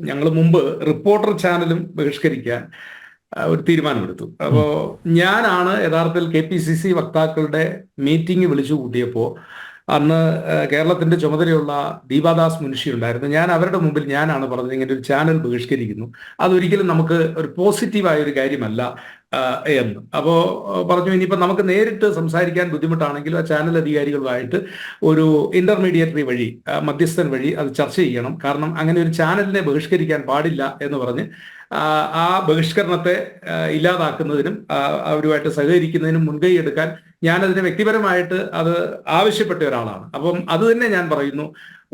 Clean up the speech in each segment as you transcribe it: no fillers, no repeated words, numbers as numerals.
ഞങ്ങൾ മുമ്പ് റിപ്പോർട്ടർ ചാനലും ബഹിഷ്കരിക്കാൻ ഒരു തീരുമാനമെടുത്തു. അപ്പോൾ ഞാനാണ് യഥാർത്ഥത്തിൽ KPCC വക്താക്കളുടെ മീറ്റിംഗ് വിളിച്ചു കൂട്ടിയപ്പോൾ അന്ന് കേരളത്തിന്റെ ചുമതലയുള്ള ദീപാദാസ് മുൻഷി ഉണ്ടായിരുന്നു. ഞാൻ അവരുടെ മുമ്പിൽ ഞാനാണ് പറഞ്ഞത് ഇങ്ങനെ ഒരു ചാനൽ ബഹിഷ്കരിക്കുന്നു, അതൊരിക്കലും നമുക്ക് ഒരു പോസിറ്റീവായ ഒരു കാര്യമല്ല എന്ന്. അപ്പോൾ പറഞ്ഞു ഇനിയിപ്പോൾ നമുക്ക് നേരിട്ട് സംസാരിക്കാൻ ബുദ്ധിമുട്ടാണെങ്കിലും ആ ചാനൽ അധികാരികളുമായിട്ട് ഒരു ഇന്റർമീഡിയറ്ററി വഴി, മധ്യസ്ഥൻ വഴി അത് ചർച്ച ചെയ്യണം. കാരണം അങ്ങനെ ഒരു ചാനലിനെ ബഹിഷ്കരിക്കാൻ പാടില്ല എന്ന് പറഞ്ഞ് ആ ബഹിഷ്കരണത്തെ ഇല്ലാതാക്കുന്നതിനും അവരുമായിട്ട് സഹകരിക്കുന്നതിനും മുൻകൈ എടുക്കാൻ ഞാനതിനെ വ്യക്തിപരമായിട്ട് അത് ആവശ്യപ്പെട്ട ഒരാളാണ്. അപ്പം അത് തന്നെ ഞാൻ പറയുന്നു,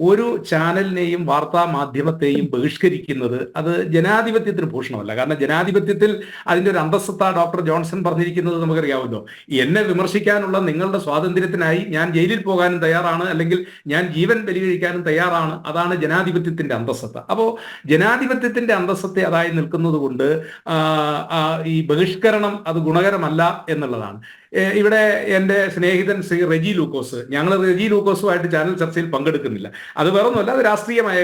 ഒരു ചാനലിനെയും വാർത്താ മാധ്യമത്തെയും ബഹിഷ്കരിക്കുന്നത് അത് ജനാധിപത്യത്തിന് ഭൂഷണമല്ല. കാരണം ജനാധിപത്യത്തിൽ അതിൻ്റെ ഒരു അന്തസ്സത്ത ഡോക്ടർ ജോൺസൺ പറഞ്ഞിരിക്കുന്നത് നമുക്കറിയാമല്ലോ. എന്നെ വിമർശിക്കാനുള്ള നിങ്ങളുടെ സ്വാതന്ത്ര്യത്തിനായി ഞാൻ ജയിലിൽ പോകാനും തയ്യാറാണ്, അല്ലെങ്കിൽ ഞാൻ ജീവൻ ബലികഴിക്കാനും തയ്യാറാണ്. അതാണ് ജനാധിപത്യത്തിന്റെ അന്തസ്സത്ത. അപ്പോൾ ജനാധിപത്യത്തിന്റെ അന്തസ്സത്തെ അതായി നിൽക്കുന്നത് കൊണ്ട് ഈ ബഹിഷ്കരണം അത് ഗുണകരമല്ല എന്നുള്ളതാണ്. ഇവിടെ എൻ്റെ സ്നേഹിതൻ ശ്രീ റെജി ലൂക്കോസ്, ഞങ്ങൾ റെജി ലൂക്കോസുമായിട്ട് ചാനൽ ചർച്ചയിൽ പങ്കെടുക്കുന്നില്ല. അത് വേറൊന്നുമല്ല, അത് രാഷ്ട്രീയമായ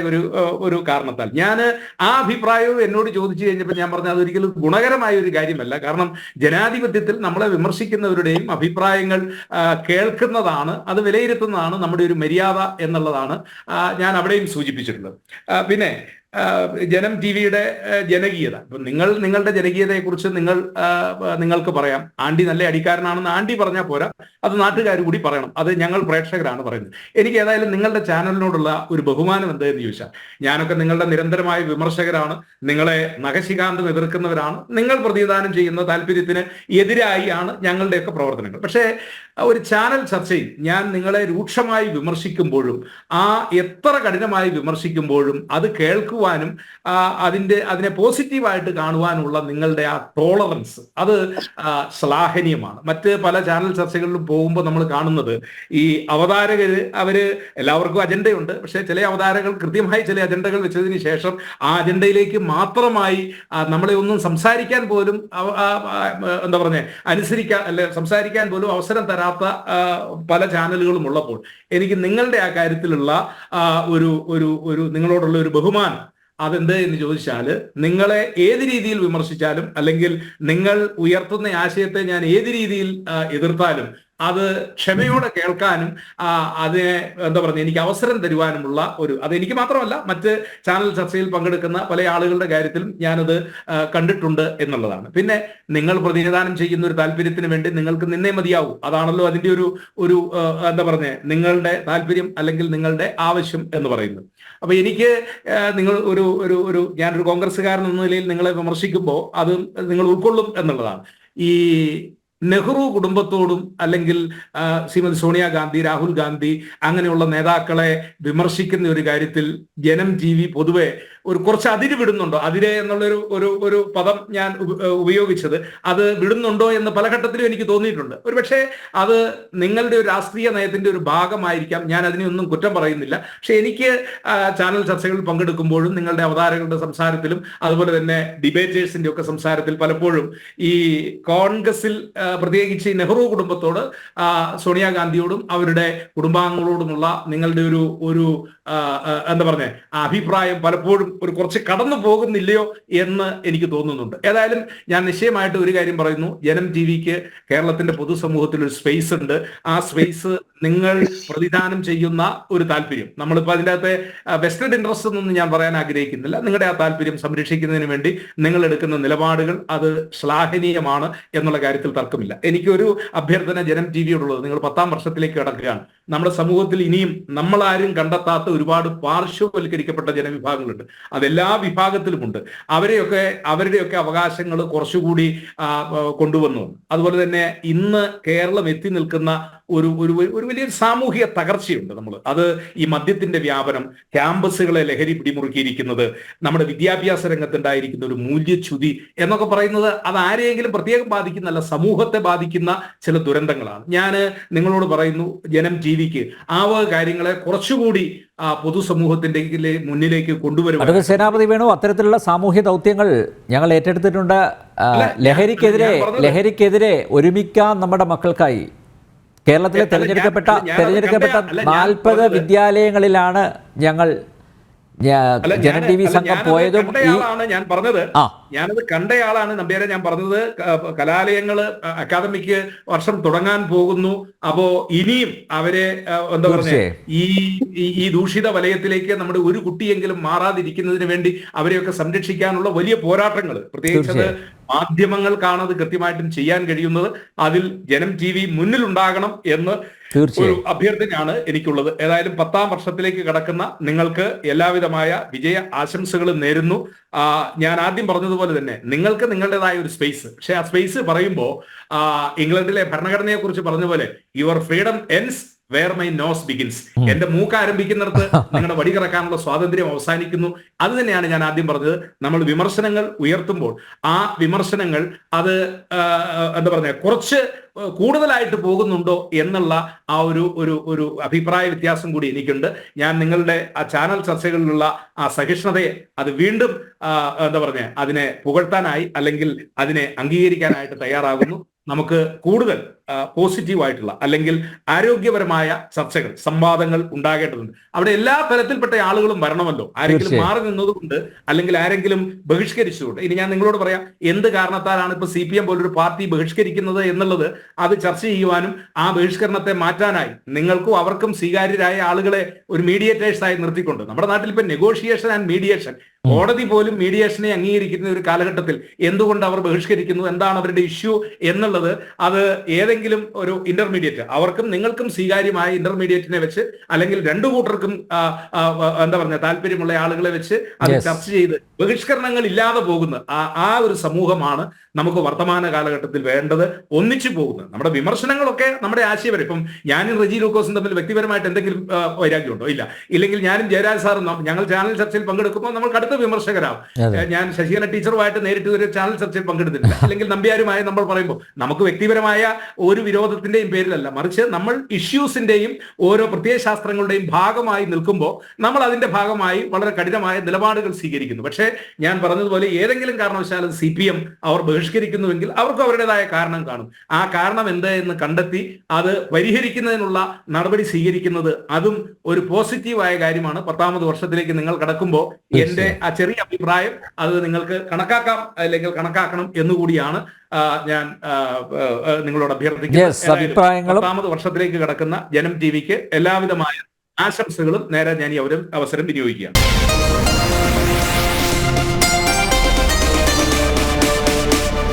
ഒരു കാരണത്താൽ. ഞാൻ ആ അഭിപ്രായവും എന്നോട് ചോദിച്ചു കഴിഞ്ഞപ്പോൾ ഞാൻ പറഞ്ഞത് അതൊരിക്കലും ഗുണകരമായ ഒരു കാര്യമല്ല. കാരണം ജനാധിപത്യത്തിൽ നമ്മളെ വിമർശിക്കുന്നവരുടെയും അഭിപ്രായങ്ങൾ കേൾക്കുന്നതാണ്, അത് വിലയിരുത്തുന്നതാണ് നമ്മുടെ ഒരു മര്യാദ എന്നുള്ളതാണ് ഞാൻ അവിടെയും സൂചിപ്പിച്ചിട്ടുള്ളത്. പിന്നെ ജനം TV-യുടെ ജനകീയത, ഇപ്പം നിങ്ങളുടെ ജനകീയതയെക്കുറിച്ച് നിങ്ങൾക്ക് പറയാം. ആണ്ടി നല്ല അടിക്കാരനാണെന്ന് ആണ്ടി പറഞ്ഞാൽ പോരാ, അത് നാട്ടുകാർ കൂടി പറയണം. അത് ഞങ്ങൾ പ്രേക്ഷകരാണ് പറയുന്നത്. എനിക്ക് ഏതായാലും നിങ്ങളുടെ ചാനലിനോടുള്ള ഒരു ബഹുമാനം എന്തെന്ന് ചോദിച്ചാൽ, ഞാനൊക്കെ നിങ്ങളുടെ നിരന്തരമായ വിമർശകരാണ്, നിങ്ങളെ നഖശികാന്തം എതിർക്കുന്നവരാണ്, നിങ്ങൾ പ്രതിനിധാനം ചെയ്യുന്ന താല്പര്യത്തിന് എതിരായിയാണ് ഞങ്ങളുടെയൊക്കെ പ്രവർത്തനങ്ങൾ. പക്ഷേ ഒരു ചാനൽ ചർച്ചയിൽ ഞാൻ നിങ്ങളെ രൂക്ഷമായി വിമർശിക്കുമ്പോഴും എത്ര കഠിനമായി വിമർശിക്കുമ്പോഴും അത് കേൾക്കുവാനും അതിനെ പോസിറ്റീവായിട്ട് കാണുവാനുള്ള നിങ്ങളുടെ ആ ടോളറൻസ് അത് ശ്ലാഘനീയമാണ്. മറ്റ് പല ചാനൽ ചർച്ചകളിലും പോകുമ്പോൾ നമ്മൾ കാണുന്നത് ഈ അവതാരകര് എല്ലാവർക്കും അജണ്ടയുണ്ട്. പക്ഷേ ചില അവതാരകർ കൃത്യമായി ചില അജണ്ടകൾ വെച്ചതിന് ശേഷം ആ അജണ്ടയിലേക്ക് മാത്രമായി നമ്മളെ ഒന്നും സംസാരിക്കാൻ പോലും സംസാരിക്കാൻ പോലും അവസരം തരാത്ത പല ചാനലുകളും ഉള്ളപ്പോൾ എനിക്ക് നിങ്ങളുടെ ആ കാര്യത്തിലുള്ള നിങ്ങളോടുള്ള ഒരു ബഹുമാനം അതെന്ത് എന്ന് ചോദിച്ചാൽ, നിങ്ങളെ ഏത് രീതിയിൽ വിമർശിച്ചാലും അല്ലെങ്കിൽ നിങ്ങൾ ഉയർത്തുന്ന ആശയത്തെ ഞാൻ ഏത് രീതിയിൽ എതിർത്താലും അത് ക്ഷമയോടെ കേൾക്കാനും അതിനെ എനിക്ക് അവസരം തരുവാനുമുള്ള അതെനിക്ക് മാത്രമല്ല മറ്റ് ചാനൽ ചർച്ചയിൽ പങ്കെടുക്കുന്ന പല ആളുകളുടെ കാര്യത്തിലും ഞാനത് കണ്ടിട്ടുണ്ട് എന്നുള്ളതാണ്. പിന്നെ നിങ്ങൾ പ്രതിനിധാനം ചെയ്യുന്ന ഒരു താല്പര്യത്തിന് വേണ്ടി നിങ്ങൾക്ക് നിന്നേ മതിയാവൂ. അതാണല്ലോ അതിൻ്റെ ഒരു നിങ്ങളുടെ താല്പര്യം അല്ലെങ്കിൽ നിങ്ങളുടെ ആവശ്യം എന്ന് പറയുന്നത്. അപ്പൊ എനിക്ക് നിങ്ങൾ ഞാനൊരു കോൺഗ്രസ്സുകാരൻ എന്ന നിലയിൽ നിങ്ങളെ വിമർശിക്കുമ്പോൾ അത് നിങ്ങൾ ഉൾക്കൊള്ളും എന്നുള്ളതാണ്. ഈ നെഹ്റു കുടുംബത്തോടും അല്ലെങ്കിൽ ശ്രീമതി സോണിയാഗാന്ധി, രാഹുൽ ഗാന്ധി അങ്ങനെയുള്ള നേതാക്കളെ വിമർശിക്കുന്ന ഒരു കാര്യത്തിൽ ജനം TV പൊതുവെ കുറച്ച് അതിര് വിടുന്നുണ്ടോ, അതിര് എന്നുള്ളൊരു പദം ഞാൻ ഉപയോഗിച്ചത്, അത് വിടുന്നുണ്ടോ എന്ന് പല ഘട്ടത്തിലും എനിക്ക് തോന്നിയിട്ടുണ്ട്. പക്ഷേ അത് നിങ്ങളുടെ ഒരു രാഷ്ട്രീയ നയത്തിന്റെ ഒരു ഭാഗമായിരിക്കാം. ഞാൻ അതിനെയൊന്നും കുറ്റം പറയുന്നില്ല. പക്ഷെ എനിക്ക് ചാനൽ ചർച്ചകളിൽ പങ്കെടുക്കുമ്പോഴും നിങ്ങളുടെ അവതാരകരുടെ സംസാരത്തിലും അതുപോലെ തന്നെ ഡിബേറ്റേഴ്സിന്റെ ഒക്കെ സംസാരത്തിൽ പലപ്പോഴും ഈ കോൺഗ്രസിൽ പ്രത്യേകിച്ച് നെഹ്റു കുടുംബത്തോട്, സോണിയാഗാന്ധിയോടും അവരുടെ കുടുംബാംഗങ്ങളോടുമുള്ള നിങ്ങളുടെ ഒരു അഭിപ്രായം പലപ്പോഴും കുറച്ച് കടന്നു പോകുന്നില്ലയോ എന്ന് എനിക്ക് തോന്നുന്നുണ്ട്. ഏതായാലും ഞാൻ നിശ്ചയമായിട്ട് ഒരു കാര്യം പറയുന്നു, ജനം TV-ക്ക് കേരളത്തിന്റെ പൊതുസമൂഹത്തിൽ ഒരു സ്പേസ് ഉണ്ട്. ആ സ്പേസ് നിങ്ങൾ പ്രതിദാനം ചെയ്യുന്ന ഒരു താല്പര്യം, നമ്മളിപ്പോൾ അതിൻ്റെ അകത്തെ വെസ്റ്റഡ് ഇൻട്രസ്റ്റ് എന്നൊന്നും ഞാൻ പറയാൻ ആഗ്രഹിക്കുന്നില്ല. നിങ്ങളുടെ ആ താല്പര്യം സംരക്ഷിക്കുന്നതിന് വേണ്ടി നിങ്ങൾ എടുക്കുന്ന നിലപാടുകൾ അത് ശ്ലാഘനീയമാണ് എന്നുള്ള കാര്യത്തിൽ തർക്കമില്ല. എനിക്കൊരു അഭ്യർത്ഥന ജനം TV-യോടുള്ളത്, നിങ്ങൾ 10ാം വർഷത്തിലേക്ക് കടക്കുകയാണ്. നമ്മുടെ സമൂഹത്തിൽ ഇനിയും നമ്മളാരും കണ്ടെത്താത്ത ഒരുപാട് പാർശ്വവൽക്കരിക്കപ്പെട്ട ജനവിഭാഗങ്ങളുണ്ട്. അതെല്ലാ വിഭാഗത്തിലുമുണ്ട്. അവരുടെയൊക്കെ അവകാശങ്ങൾ കുറച്ചുകൂടി കൊണ്ടുവന്നു. അതുപോലെ തന്നെ ഇന്ന് കേരളം എത്തി നിൽക്കുന്ന ഒരു വലിയൊരു സാമൂഹിക തകർച്ചയുണ്ട്. അത് ഈ മദ്യത്തിന്റെ വ്യാപനം, ക്യാമ്പസുകളെ ലഹരി പിടിമുറുക്കിയിരിക്കുന്നത്, നമ്മുടെ വിദ്യാഭ്യാസ രംഗത്തുണ്ടായിരിക്കുന്ന ഒരു മൂല്യച്യുതി എന്നൊക്കെ പറയുന്നത് അത് ആരെയെങ്കിലും പ്രത്യേകം ബാധിക്കുന്നല്ല, സമൂഹത്തെ ബാധിക്കുന്ന ചില ദുരന്തങ്ങളാണ്. ഞാൻ നിങ്ങളോട് പറയുന്നു, ജനം TV-ക്ക് ആ കാര്യങ്ങളെ കുറച്ചുകൂടി പൊതുസമൂഹത്തിന്റെ മുന്നിലേക്ക് കൊണ്ടുവരും. സേനാപതി വേണു, അത്തരത്തിലുള്ള സാമൂഹ്യ ദൗത്യങ്ങൾ ഞങ്ങൾ ഏറ്റെടുത്തിട്ടുണ്ട്. ലഹരിക്കെതിരെ ഒരുമിക്കാൻ നമ്മുടെ മക്കൾക്കായി തെരഞ്ഞെടുക്കപ്പെട്ട 40 വിദ്യാലയങ്ങളിലാണ് ഞങ്ങൾ അല്ല ജനം ടി വി സംഘം ഞാനത് പോയതും ഈ കണ്ടയാളാണ് ഞാൻ പറഞ്ഞത്. ആ ഞാനത് കണ്ടയാളാണ് നമ്പ്യാരെ. ഞാൻ പറഞ്ഞത് കലാലയങ്ങള് അക്കാദമിക്ക് വർഷം തുടങ്ങാൻ പോകുന്നു. അപ്പോ ഇനിയും അവരെ എന്താ പറഞ്ഞ തീർച്ചയായും ഈ ദൂഷിത വലയത്തിലേക്ക് നമ്മുടെ ഒരു കുട്ടിയെങ്കിലും മാറാതിരിക്കുന്നതിന് വേണ്ടി അവരെയൊക്കെ സംരക്ഷിക്കാനുള്ള വലിയ പോരാട്ടങ്ങൾ, പ്രത്യേകിച്ച് അത് തീർച്ചയായും മാധ്യമങ്ങൾക്കാണ് അത് കൃത്യമായിട്ടും ചെയ്യാൻ കഴിയുന്നത്. അതിൽ ജനം ടി വി മുന്നിലുണ്ടാകണം എന്ന് ഒരു തീർച്ചയായും അഭ്യർത്ഥനയാണ് എനിക്കുള്ളത്. ഏതായാലും 10ാം വർഷത്തിലേക്ക് കടക്കുന്ന നിങ്ങൾക്ക് എല്ലാവിധമായ വിജയ ആശംസകളും നേരുന്നു. ഞാൻ ആദ്യം പറഞ്ഞതുപോലെ തന്നെ നിങ്ങൾക്ക് നിങ്ങളുടേതായ ഒരു സ്പേസ്, പക്ഷെ ആ സ്പേസ് പറയുമ്പോൾ ഇംഗ്ലണ്ടിലെ ഭരണഘടനയെ കുറിച്ച് പറഞ്ഞ പോലെ your freedom ends where my nose begins. എന്റെ മൂക്ക് ആരംഭിക്കുന്നിടത്ത് നിങ്ങളുടെ വടി കറക്കാനുള്ള സ്വാതന്ത്ര്യം അവസാനിക്കുന്നു. അത് തന്നെയാണ് ഞാൻ ആദ്യം പറഞ്ഞത്. നമ്മൾ വിമർശനങ്ങൾ ഉയർത്തുമ്പോൾ ആ വിമർശനങ്ങൾ അത് എന്താ പറഞ്ഞ കുറച്ച് കൂടുതലായിട്ട് പോകുന്നുണ്ടോ എന്നുള്ള ആ ഒരു അഭിപ്രായ വ്യത്യാസം കൂടി എനിക്കുണ്ട്. ഞാൻ നിങ്ങളുടെ ആ ചാനൽ ചർച്ചകളിലുള്ള ആ സഹിഷ്ണുതയെ അത് വീണ്ടും എന്താ പറഞ്ഞ അതിനെ പുകഴ്ത്താനായി അല്ലെങ്കിൽ അതിനെ അംഗീകരിക്കാനായിട്ട് തയ്യാറാകുന്നു. നമുക്ക് കൂടുതൽ പോസിറ്റീവായിട്ടുള്ള അല്ലെങ്കിൽ ആരോഗ്യപരമായ ചർച്ചകൾ, സംവാദങ്ങൾ ഉണ്ടാകേണ്ടതുണ്ട്. അവിടെ എല്ലാ തരത്തിൽപ്പെട്ട ആളുകളും വരണമല്ലോ. ആരെങ്കിലും മാറി നിന്നതുകൊണ്ട് അല്ലെങ്കിൽ ആരെങ്കിലും ബഹിഷ്കരിച്ചതുകൊണ്ട്. ഇനി ഞാൻ നിങ്ങളോട് പറയാം എന്ത് കാരണത്താലാണ് ഇപ്പൊ CPM പോലൊരു പാർട്ടി ബഹിഷ്കരിക്കുന്നത് എന്നുള്ളത്. അത് ചർച്ച ചെയ്യുവാനും ആ ബഹിഷ്കരണത്തെ മാറ്റാനായി നിങ്ങൾക്കും അവർക്കും സ്വീകാര്യരായ ആളുകളെ ഒരു മീഡിയേറ്റേഴ്സായി നിർത്തിക്കൊണ്ട്, നമ്മുടെ നാട്ടിൽ ഇപ്പൊ നെഗോഷിയേഷൻ ആൻഡ് മീഡിയേഷൻ, കോടതി പോലും മീഡിയേഷനെ അംഗീകരിക്കുന്ന ഒരു കാലഘട്ടത്തിൽ എന്തുകൊണ്ട് അവർ ബഹിഷ്കരിക്കുന്നു, എന്താണ് അവരുടെ ഇഷ്യൂ എന്നുള്ളത്, അത് ഏതെങ്കിലും ഒരു ഇന്റർമീഡിയറ്റ്, അവർക്കും നിങ്ങൾക്കും സ്വീകാര്യമായ ഇന്റർമീഡിയറ്റിനെ വെച്ച് അല്ലെങ്കിൽ രണ്ടു കൂട്ടർക്കും എന്താ പറഞ്ഞ താല്പര്യമുള്ള ആളുകളെ വെച്ച് അത് ചർച്ച ചെയ്ത് ബഹിഷ്കരണങ്ങൾ ഇല്ലാതെ പോകുന്ന ആ ഒരു സമൂഹമാണ് നമുക്ക് വർത്തമാന കാലഘട്ടത്തിൽ വേണ്ടത്. ഒന്നിച്ചു പോകുന്നത്. നമ്മുടെ വിമർശനങ്ങളൊക്കെ നമ്മുടെ ആശയപരം. ഇപ്പം ഞാനും റെജി ലൂക്കോസും തമ്മിൽ വ്യക്തിപരമായിട്ട് എന്തെങ്കിലും വൈരാഗ്യമുണ്ടോ? ഇല്ല. ഇല്ലെങ്കിൽ ഞാനും ജയരാജ് സാറും ഞങ്ങൾ ചാനൽ ചർച്ചയിൽ പങ്കെടുക്കുമ്പോൾ നമ്മൾ കടുത്ത വിമർശകരാകും. ഞാൻ ശശികല ടീച്ചറുമായിട്ട് നേരിട്ട് ഒരു ചാനൽ ചർച്ചയിൽ പങ്കെടുത്തിട്ടില്ല. അല്ലെങ്കിൽ നമ്പ്യാരുമായി നമ്മൾ പറയുമ്പോൾ നമുക്ക് വ്യക്തിപരമായ ഒരു വിരോധത്തിന്റെയും പേരിലല്ല, മറിച്ച് നമ്മൾ ഇഷ്യൂസിന്റെയും ഓരോ പ്രത്യയശാസ്ത്രങ്ങളുടെയും ഭാഗമായി നിൽക്കുമ്പോൾ നമ്മൾ അതിന്റെ ഭാഗമായി വളരെ കഠിനമായ നിലപാടുകൾ സ്വീകരിക്കുന്നു. പക്ഷേ ഞാൻ പറഞ്ഞതുപോലെ ഏതെങ്കിലും കാരണവശാലും CPM അവർ ബഹിഷ്കരിക്കുന്നുവെങ്കിൽ അവർക്ക് അവരുടേതായ കാരണം കാണും. ആ കാരണം എന്ത് എന്ന് കണ്ടെത്തി അത് പരിഹരിക്കുന്നതിനുള്ള നടപടി സ്വീകരിക്കുന്നത് അതും ഒരു പോസിറ്റീവായ കാര്യമാണ്. 10ാമത് വർഷത്തിലേക്ക് നിങ്ങൾ കടക്കുമ്പോൾ എന്റെ ആ ചെറിയ അഭിപ്രായം അത് നിങ്ങൾക്ക് കണക്കാക്കാം അല്ലെങ്കിൽ കണക്കാക്കണം എന്നുകൂടിയാണ് ഞാൻ നിങ്ങളോട് അഭ്യർത്ഥിക്കുന്നത്. 10ാമത് വർഷത്തിലേക്ക് കടക്കുന്ന ജനം TVക്ക് എല്ലാവിധമായ ആശംസകളും നേരെ ഞാൻ ഈ അവസരം വിനിയോഗിക്കുകയാണ്.